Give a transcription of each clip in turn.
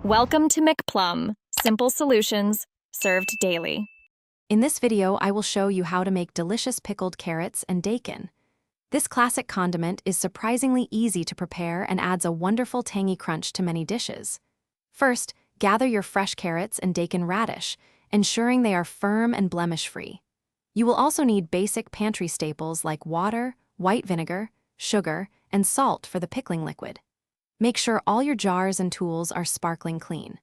Welcome to McPlum, simple solutions served daily. In this video, I will show you how to make delicious pickled carrots and Daikon. This classic condiment is surprisingly easy to prepare and adds a wonderful tangy crunch to many dishes. First, gather your fresh carrots and Daikon radish, ensuring they are firm and blemish-free. You will also need basic pantry staples like water, white vinegar, sugar, and salt for the pickling liquid. Make sure all your jars and tools are sparkling clean.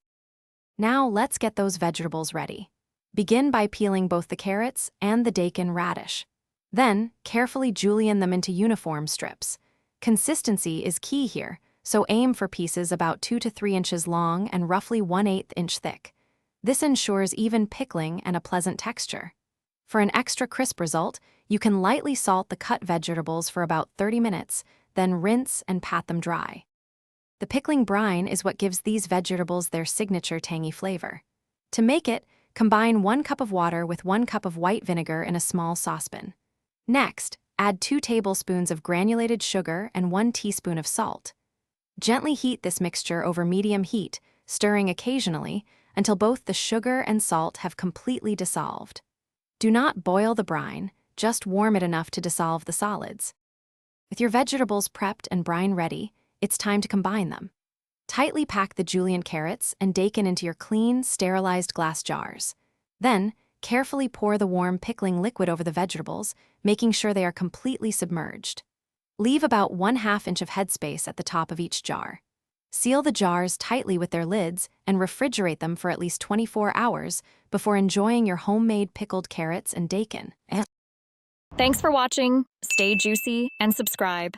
Now let's get those vegetables ready. Begin by peeling both the carrots and the Daikon radish. Then, carefully julienne them into uniform strips. Consistency is key here, so aim for pieces about 2 to 3 inches long and roughly 1/8 inch thick. This ensures even pickling and a pleasant texture. For an extra crisp result, you can lightly salt the cut vegetables for about 30 minutes, then rinse and pat them dry. The pickling brine is what gives these vegetables their signature tangy flavor. To make it, combine 1 cup of water with 1 cup of white vinegar in a small saucepan. Next, add 2 tablespoons of granulated sugar and 1 teaspoon of salt. Gently heat this mixture over medium heat, stirring occasionally until both the sugar and salt have completely dissolved. Do not boil the brine, just warm it enough to dissolve the solids. With your vegetables prepped and brine ready, it's time to combine them. Tightly pack the julienne carrots and Daikon into your clean, sterilized glass jars. Then, carefully pour the warm pickling liquid over the vegetables, making sure they are completely submerged. Leave about 1/2 inch of headspace at the top of each jar. Seal the jars tightly with their lids and refrigerate them for at least 24 hours before enjoying your homemade pickled carrots and Daikon. Thanks for watching. Stay juicy and subscribe.